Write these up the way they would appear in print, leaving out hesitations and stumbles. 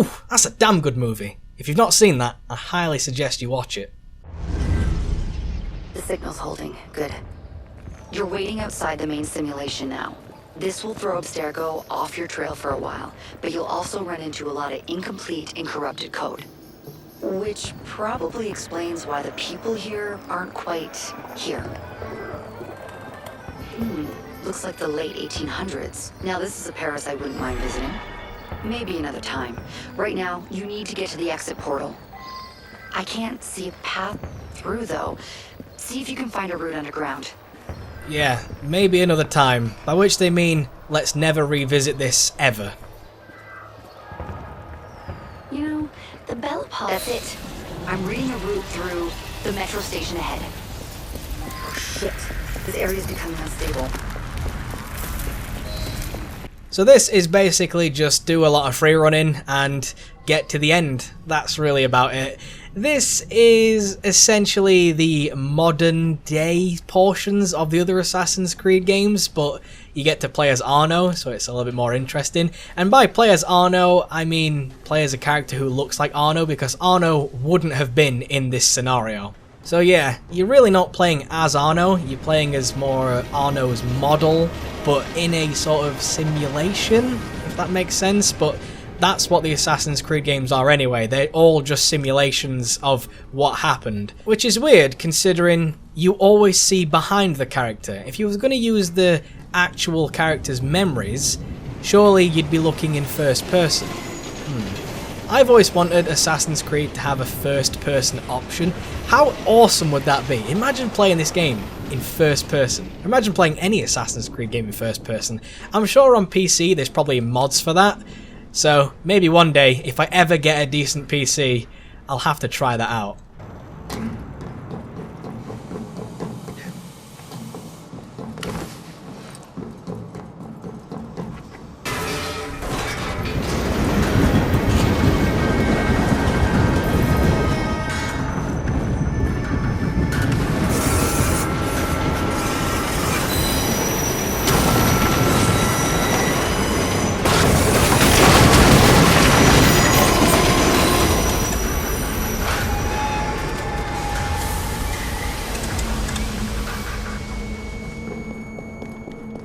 Whew, that's a damn good movie. If you've not seen that, I highly suggest you watch it. The signal's holding. Good. You're waiting outside the main simulation now. This will throw Abstergo off your trail for a while, but you'll also run into a lot of incomplete and corrupted code. Which probably explains why the people here aren't quite here. Looks like the late 1800s. Now this is a Paris I wouldn't mind visiting. Maybe another time. Right now, you need to get to the exit portal. I can't see a path through though. See if you can find a route underground. Yeah, maybe another time, by which they mean let's never revisit this ever. You know, the Belle Pop... That's it. I'm reading a route through the metro station ahead. Oh shit, this area's becoming unstable. So this is basically just do a lot of free running and get to the end. That's really about it. This is essentially the modern day portions of the other Assassin's Creed games, but you get to play as Arno, so it's a little bit more interesting. And by play as Arno, I mean play as a character who looks like Arno, because Arno wouldn't have been in this scenario. So yeah, you're really not playing as Arno, you're playing as more Arno's model, but in a sort of simulation, if that makes sense. But that's what the Assassin's Creed games are anyway. They're all just simulations of what happened. Which is weird, considering you always see behind the character. If you was going to use the actual character's memories, surely you'd be looking in first person. I've always wanted Assassin's Creed to have a first person option. How awesome would that be? Imagine playing this game in first person. Imagine playing any Assassin's Creed game in first person. I'm sure on PC there's probably mods for that. So maybe one day, if I ever get a decent PC, I'll have to try that out.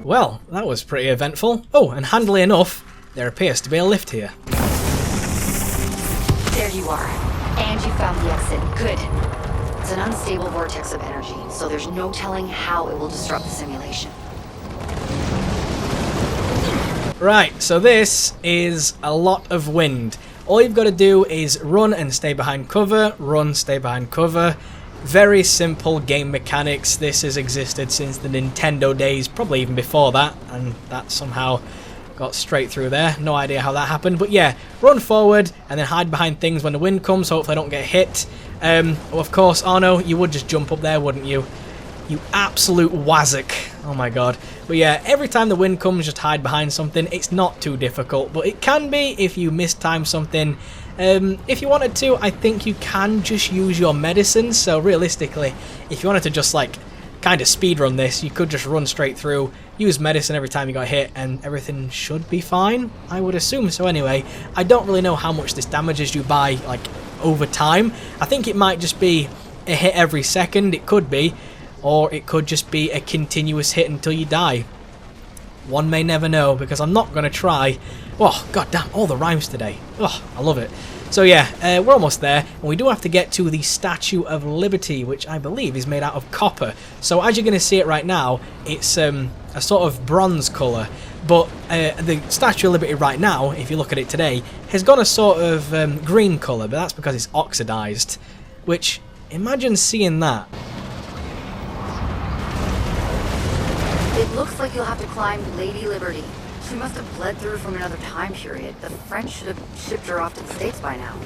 Well, that was pretty eventful. Oh, and handily enough, there appears to be a lift here. There you are. And you found the exit. Good. It's an unstable vortex of energy, so there's no telling how it will disrupt the simulation. Right, so this is a lot of wind. All you've got to do is run and stay behind cover, run, stay behind cover. Very simple game mechanics. This has existed since the Nintendo days, probably even before that, and that somehow got straight through there. No idea how that happened, but yeah, run forward and then hide behind things when the wind comes, hopefully I don't get hit. Of course, Arno, you would just jump up there, wouldn't you? You absolute wazzock. Oh my god. But yeah, every time the wind comes, just hide behind something. It's not too difficult, but it can be if you mistime something. If you wanted to, I think you can just use your medicine. So realistically, if you wanted to just like kind of speedrun this, you could just run straight through, use medicine every time you got hit, and everything should be fine. I would assume so anyway. I don't really know how much this damages you by like over time. I think it might just be a hit every second. It could be. Or it could just be a continuous hit until you die. One may never know, because I'm not going to try. Oh, goddamn, all the rhymes today. Oh, I love it. So yeah, we're almost there, and we do have to get to the Statue of Liberty, which I believe is made out of copper. So as you're going to see it right now, it's a sort of bronze colour. But the Statue of Liberty right now, if you look at it today, has got a sort of green colour, but that's because it's oxidised. Which, imagine seeing that. It looks like you'll have to climb Lady Liberty. She must have bled through from another time period. The French should have shipped her off to the States by now.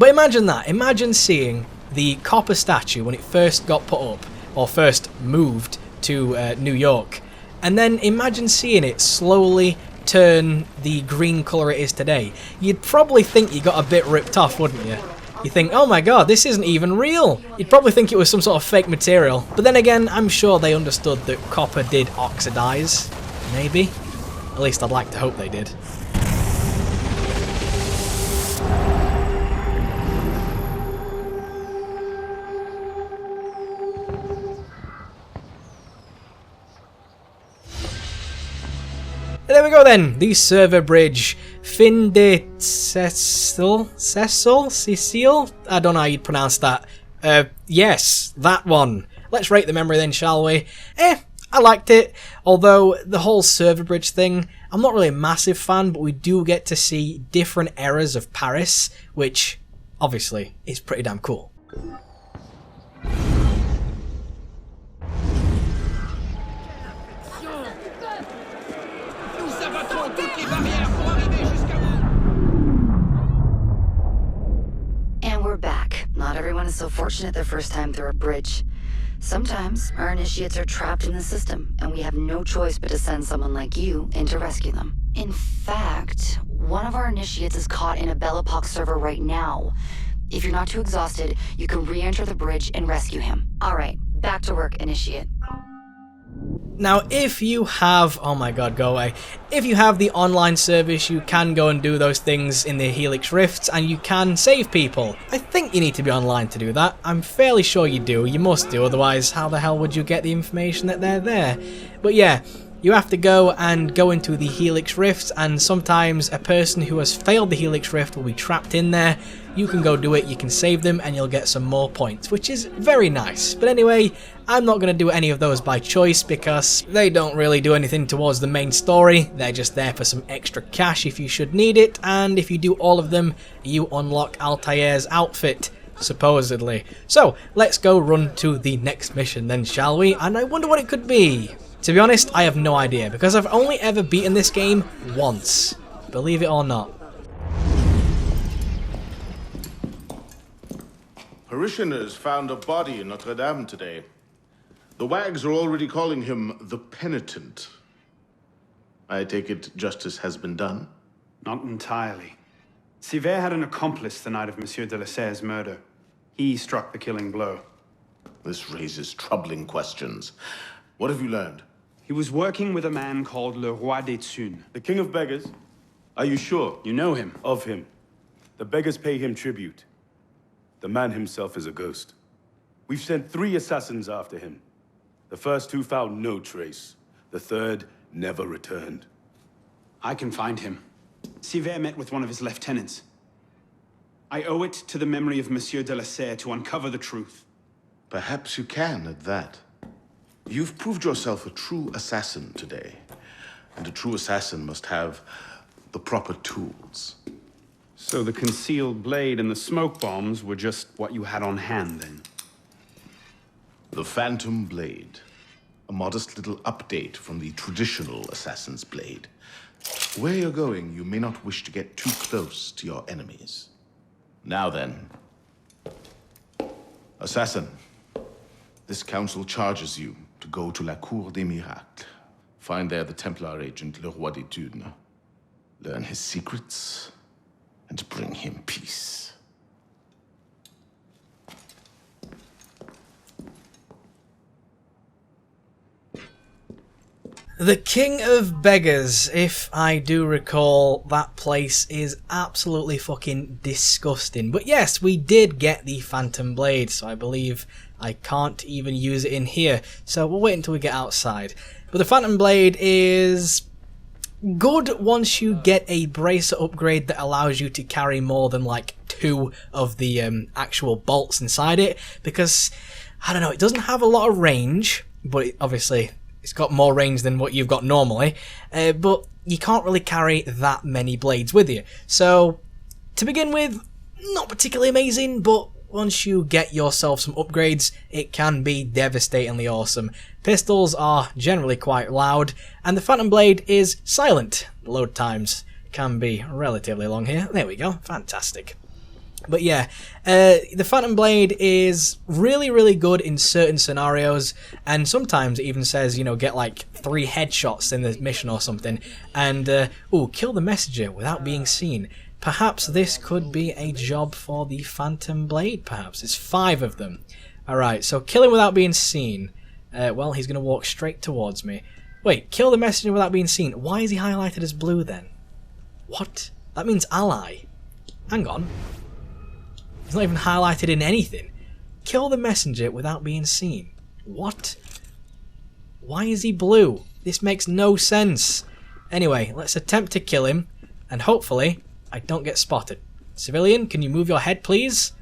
But imagine that. Imagine seeing the copper statue when it first got put up, or first moved to New York. And then imagine seeing it slowly turn the green colour it is today. You'd probably think you got a bit ripped off, wouldn't you? You think, oh my god, this isn't even real. You'd probably think it was some sort of fake material. But then again, I'm sure they understood that copper did oxidize. Maybe. At least I'd like to hope they did. there we go then. The server bridge. Fin de Cecil? Cecil? I don't know how you'd pronounce that. Yes, that one. Let's rate the memory then, shall we? I liked it. Although the whole server bridge thing, I'm not really a massive fan, but we do get to see different eras of Paris, which obviously is pretty damn cool. And we're back. Not everyone is so fortunate their first time through a bridge. Sometimes our initiates are trapped in the system, and we have no choice but to send someone like you in to rescue them. In fact, one of our initiates is caught in a Bellapox server right now. If you're not too exhausted, you can re-enter the bridge and rescue him. Alright, back to work, initiate. Now, if you have, oh my god, go away. If you have the online service, you can go and do those things in the Helix Rifts, and you can save people. I think you need to be online to do that. I'm fairly sure you do. You must do, otherwise how the hell would you get the information that they're there? But yeah, you have to go into the Helix Rifts, and sometimes a person who has failed the Helix Rift will be trapped in there. You can go do it, you can save them, and you'll get some more points, which is very nice. But anyway, I'm not going to do any of those by choice because they don't really do anything towards the main story. They're just there for some extra cash if you should need it, and if you do all of them, you unlock Altair's outfit, supposedly. So, let's go run to the next mission then, shall we? And I wonder what it could be. To be honest, I have no idea, because I've only ever beaten this game once. Believe it or not. Parishioners found a body in Notre Dame today. The wags are already calling him the Penitent. I take it justice has been done? Not entirely. Sivert had an accomplice the night of Monsieur de la Serre's murder. He struck the killing blow. This raises troubling questions. What have you learned? He was working with a man called Le Roi des Thunes. The King of Beggars? Are you sure? You know him? Of him. The beggars pay him tribute. The man himself is a ghost. We've sent 3 assassins after him. The first 2 found no trace. The third never returned. I can find him. Sivert met with one of his lieutenants. I owe it to the memory of Monsieur de la Serre to uncover the truth. Perhaps you can at that. You've proved yourself a true assassin today. And a true assassin must have the proper tools. So the concealed blade and the smoke bombs were just what you had on hand, then? The Phantom Blade. A modest little update from the traditional assassin's blade. Where you're going, you may not wish to get too close to your enemies. Now then. Assassin, this council charges you to go to La Cour des Miracles. Find there the Templar agent, Le Roi des Thunes. Learn his secrets, and bring him peace. The King of Beggars, if I do recall, that place is absolutely fucking disgusting. But yes, we did get the Phantom Blade, so I believe I can't even use it in here. So we'll wait until we get outside. But the Phantom Blade is good once you get a bracer upgrade that allows you to carry more than like 2 of the actual bolts inside it. Because, I don't know, it doesn't have a lot of range, but obviously it's got more range than what you've got normally, but you can't really carry that many blades with you. So, to begin with, not particularly amazing, but once you get yourself some upgrades, it can be devastatingly awesome. Pistols are generally quite loud, and the Phantom Blade is silent. The load times can be relatively long here. There we go, fantastic. But yeah, the Phantom Blade is really, really good in certain scenarios, and sometimes it even says, you know, get like 3 headshots in the mission or something, and, ooh, kill the messenger without being seen. Perhaps this could be a job for the Phantom Blade, perhaps. There's 5 of them. Alright, so kill him without being seen. Well, he's going to walk straight towards me. Wait, kill the messenger without being seen. Why is he highlighted as blue then? What? That means ally. Hang on. It's not even highlighted in anything. Kill the messenger without being seen. What? Why is he blue? This makes no sense. Anyway, let's attempt to kill him, and hopefully I don't get spotted. Civilian, can you move your head, please?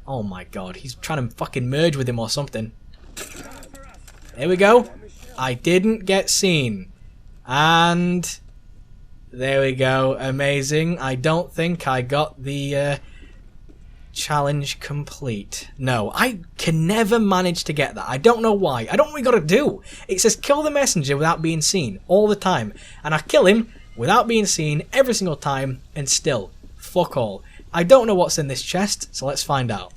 Oh my god, he's trying to fucking merge with him or something. There we go. I didn't get seen. And there we go. Amazing. I don't think I got the challenge complete. No, I can never manage to get that. I don't know why. I don't know what we gotta do. It says kill the messenger without being seen all the time. And I kill him without being seen every single time, and still, fuck all. I don't know what's in this chest, so let's find out.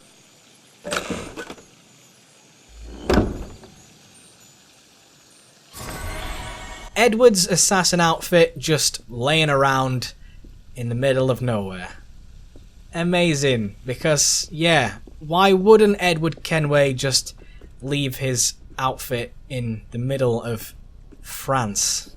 Edward's assassin outfit just laying around in the middle of nowhere. Amazing, because, yeah, why wouldn't Edward Kenway just leave his outfit in the middle of France?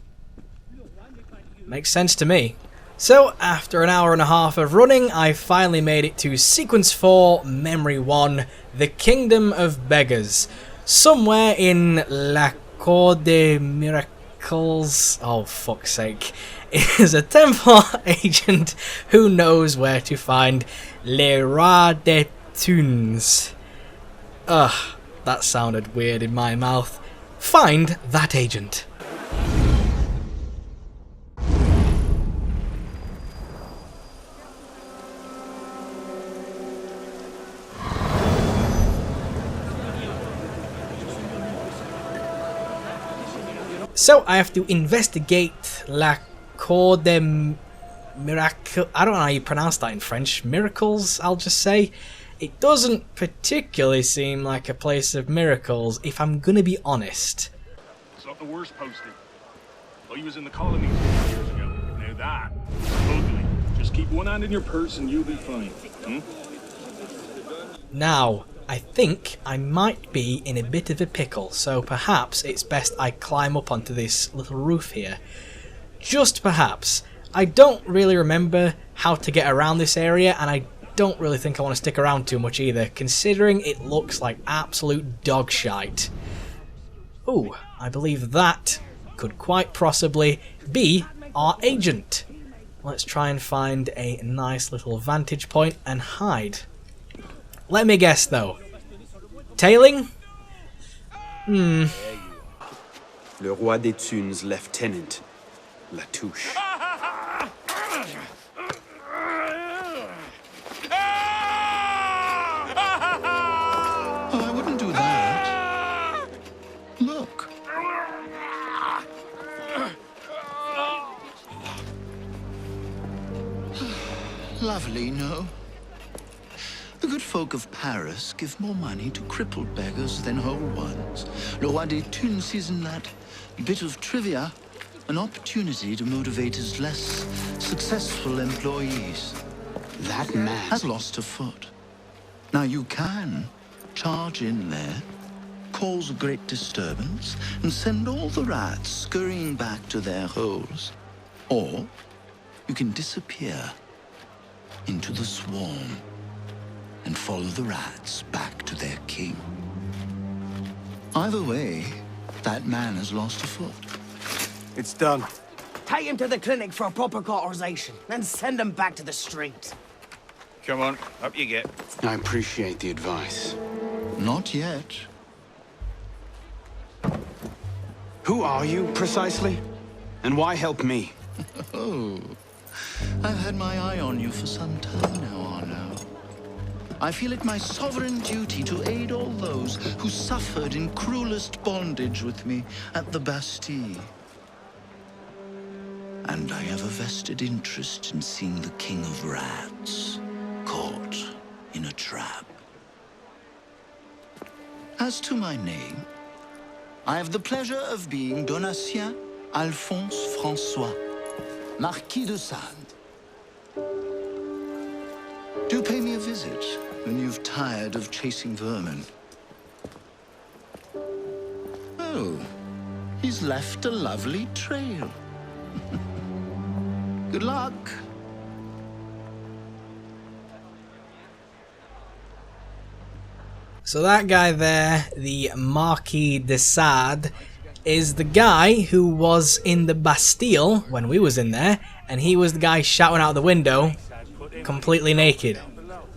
Makes sense to me. So, after an hour and a half of running, I finally made it to Sequence 4, Memory 1, The Kingdom of Beggars. Somewhere in La Cour des Miracles, oh fuck's sake, is a Templar agent who knows where to find Le Roi des Thunes. Ugh, that sounded weird in my mouth. Find that agent. So I have to investigate La Cour des Miracles. I don't know how you pronounce that in French. Miracles, I'll just say. It doesn't particularly seem like a place of miracles, if I'm gonna be honest. It's not the worst posting. Well, he was in the colonies years ago. Now that, ugly. Just keep one hand in your purse and you'll be fine. Now, I think I might be in a bit of a pickle, so perhaps it's best I climb up onto this little roof here. Just perhaps. I don't really remember how to get around this area, and I don't really think I want to stick around too much either, considering it looks like absolute dog shite. Ooh, I believe that could quite possibly be our agent. Let's try and find a nice little vantage point and hide. Let me guess though. Tailing? Le Roi des Thunes Lieutenant, Latouche. Oh, I wouldn't do that. Look. Lovely, no? The good folk of Paris give more money to crippled beggars than whole ones. Le Roi des Thunes sees in that bit of trivia an opportunity to motivate his less successful employees. That man Has lost a foot. Now you can charge in there, cause a great disturbance, and send all the rats scurrying back to their holes. Or you can disappear into the swarm and follow the rats back to their king. Either way, that man has lost a foot. It's done. Take him to the clinic for a proper cauterization, then send him back to the street. Come on, up you get. I appreciate the advice. Not yet. Who are you, precisely? And why help me? Oh, I've had my eye on you for some time now, Arno. I feel it my sovereign duty to aid all those who suffered in cruelest bondage with me at the Bastille. And I have a vested interest in seeing the King of Rats caught in a trap. As to my name, I have the pleasure of being Donatien Alphonse François, Marquis de Sade. Do pay me a visit when you've tired of chasing vermin. Oh, he's left a lovely trail. Good luck. So that guy there, the Marquis de Sade, is the guy who was in the Bastille when we was in there, and he was the guy shouting out the window, completely naked.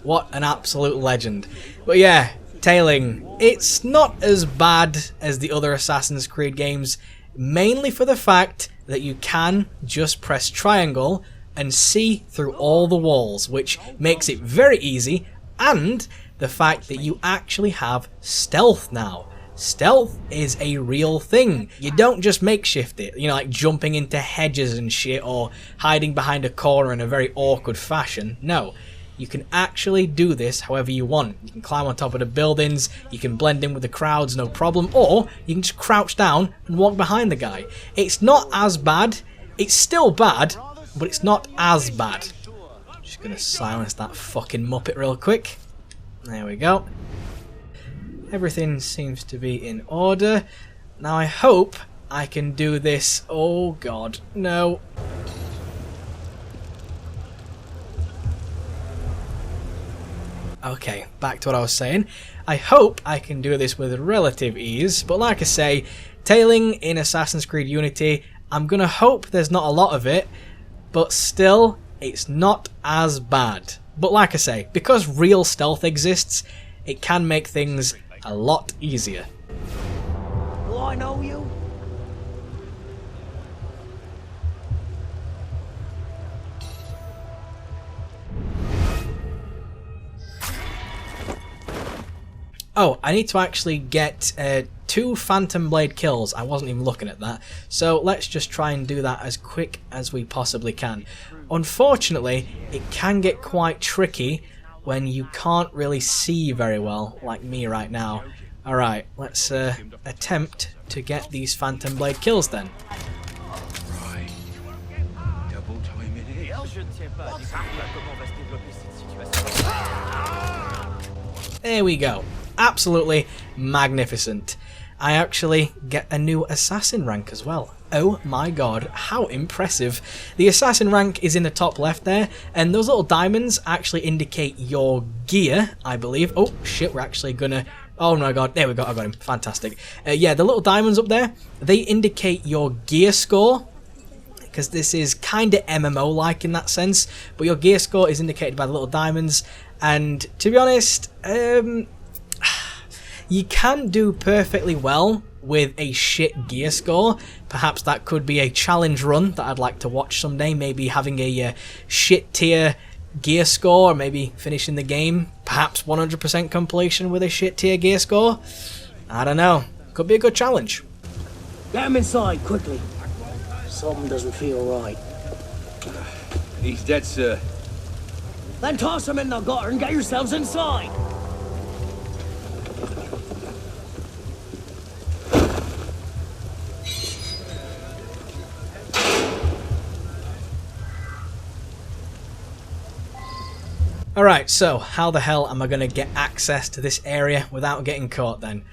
What an absolute legend. But yeah, tailing. It's not as bad as the other Assassin's Creed games, mainly for the fact that you can just press triangle and see through all the walls, which makes it very easy, and the fact that you actually have stealth now. Stealth is a real thing. You don't just makeshift it, you know, like jumping into hedges and shit or hiding behind a corner in a very awkward fashion. No, you can actually do this however you want. You can climb on top of the buildings, you can blend in with the crowds, no problem, or you can just crouch down and walk behind the guy. It's not as bad. It's still bad, but it's not as bad. Just gonna silence that fucking Muppet real quick. There we go. Everything seems to be in order. Now I hope I can do this. Oh god, no. Okay, back to what I was saying. I hope I can do this with relative ease, but like I say, tailing in Assassin's Creed Unity, I'm gonna hope there's not a lot of it, but still, it's not as bad. But like I say, because real stealth exists, it can make things a lot easier. Do I know you? Oh, I need to actually get 2 Phantom Blade kills. I wasn't even looking at that. So let's just try and do that as quick as we possibly can. Unfortunately, it can get quite tricky when you can't really see very well, like me right now. Alright, let's attempt to get these Phantom Blade kills then. Right. Double time it is. There we go. Absolutely magnificent. I actually get a new assassin rank as well. Oh my god, how impressive. The assassin rank is in the top left there, and those little diamonds actually indicate your gear, I believe. Oh shit, we're actually gonna... Oh my god, there we go, I got him. Fantastic. Yeah, the little diamonds up there, they indicate your gear score, because this is kind of MMO-like in that sense, but your gear score is indicated by the little diamonds, and to be honest, you can do perfectly well with a shit gear score. Perhaps that could be a challenge run that I'd like to watch someday, maybe having a shit tier gear score, or maybe finishing the game, perhaps 100% completion with a shit tier gear score. I don't know, could be a good challenge. Get him inside, quickly. Something doesn't feel right. He's dead, sir. Then toss him in the gutter and get yourselves inside. Alright, so how the hell am I going to get access to this area without getting caught then?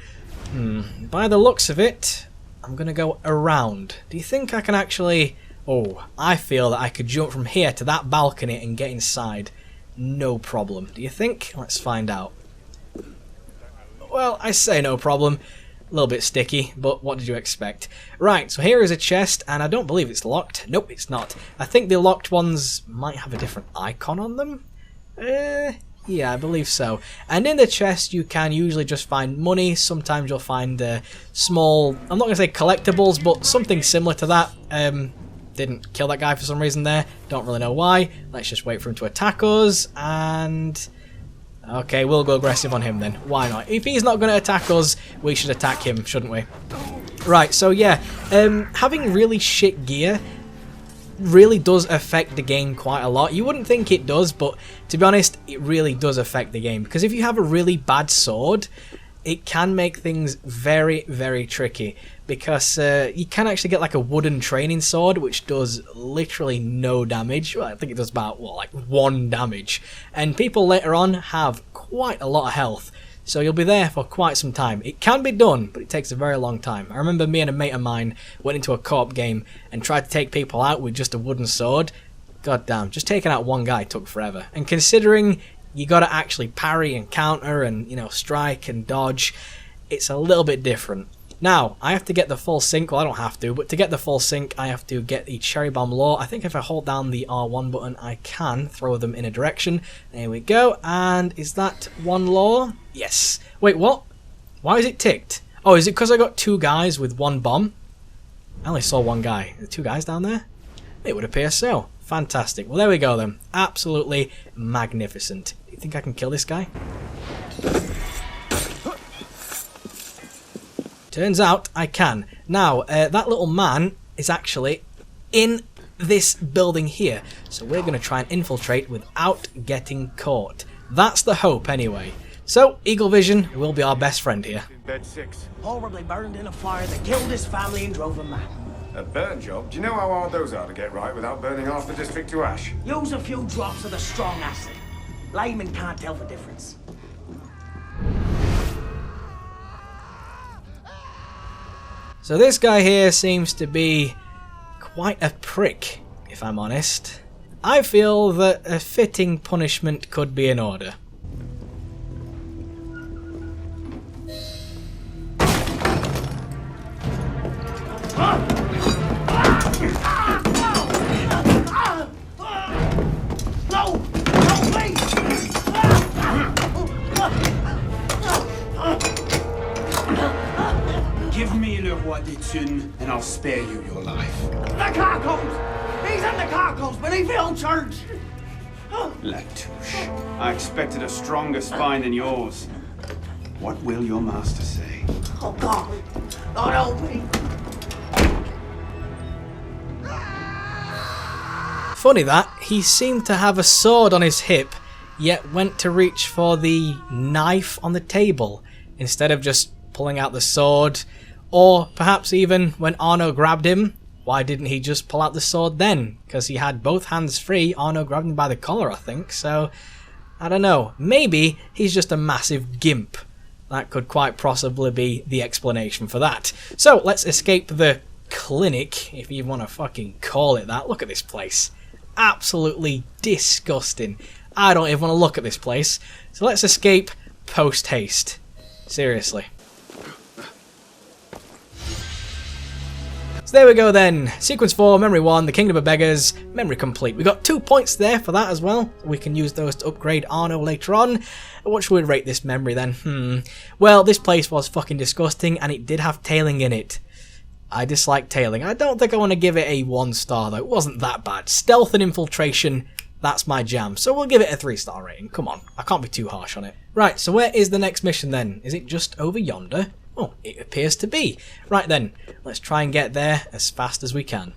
By the looks of it, I'm going to go around. Do you think I can actually... Oh, I feel that I could jump from here to that balcony and get inside. No problem. Do you think? Let's find out. Well, I say no problem. A little bit sticky, but what did you expect? Right, so here is a chest, and I don't believe it's locked. Nope, it's not. I think the locked ones might have a different icon on them. Yeah, I believe so. And in the chest you can usually just find money. Sometimes you'll find small, I'm not going to say collectibles, but something similar to that. Didn't kill that guy for some reason there. Don't really know why. Let's just wait for him to attack us, and... Okay, we'll go aggressive on him then. Why not? If he's not going to attack us, we should attack him, shouldn't we? Right, so yeah, having really shit gear really does affect the game quite a lot. You wouldn't think it does, but to be honest, it really does affect the game. Because if you have a really bad sword, it can make things very, very tricky. Because you can actually get like a wooden training sword, which does literally no damage. Well, I think it does about, well, like 1 damage. And people later on have quite a lot of health. So you'll be there for quite some time. It can be done, but it takes a very long time. I remember me and a mate of mine went into a co-op game and tried to take people out with just a wooden sword. God damn, just taking out one guy took forever. And considering you gotta actually parry and counter and, you know, strike and dodge, it's a little bit different. Now, I have to get the full sync. Well, I don't have to, but to get the full sync, I have to get the cherry bomb law. I think if I hold down the R1 button, I can throw them in a direction. There we go. And is that one law? Yes. Wait, what? Why is it ticked? Oh, is it because I got 2 guys with 1 bomb? I only saw 1 guy. Are there 2 guys down there? It would appear so. Fantastic. Well, there we go then. Absolutely magnificent. Do you think I can kill this guy? Turns out I can. Now, that little man is actually in this building here. So we're going to try and infiltrate without getting caught. That's the hope anyway. So, Eagle Vision will be our best friend here. Bed 6. Horribly burned in a fire that killed his family and drove him mad. A burn job? Do you know how hard those are to get right without burning half the district to ash? Use a few drops of the strong acid. Laymen can't tell the difference. So this guy here seems to be quite a prick, if I'm honest. I feel that a fitting punishment could be in order. No! No, please! Give me le roi des thunes, and I'll spare you your life. The carcos! He's in the carcos beneath the old church! Latouche, I expected a stronger spine than yours. What will your master say? Oh, God! Lord help me! Funny that, he seemed to have a sword on his hip, yet went to reach for the knife on the table, instead of just pulling out the sword. Or perhaps even when Arno grabbed him, why didn't he just pull out the sword then? Because he had both hands free. Arno grabbed him by the collar, I think, so I don't know. Maybe he's just a massive gimp. That could quite possibly be the explanation for that. So let's escape the clinic, if you want to fucking call it that. Look at this place. Absolutely disgusting. I don't even want to look at this place. So let's escape post-haste. Seriously. So there we go then. Sequence 4, Memory 1, The Kingdom of Beggars, Memory Complete. We got 2 points there for that as well. We can use those to upgrade Arno later on. What should we rate this memory then? Well, this place was fucking disgusting and it did have tailing in it. I dislike tailing. I don't think I want to give it a 1 star though. It wasn't that bad. Stealth and infiltration, that's my jam. So we'll give it a 3-star rating. Come on, I can't be too harsh on it. Right, so where is the next mission then? Is it just over yonder? Oh, it appears to be. Right then, let's try and get there as fast as we can.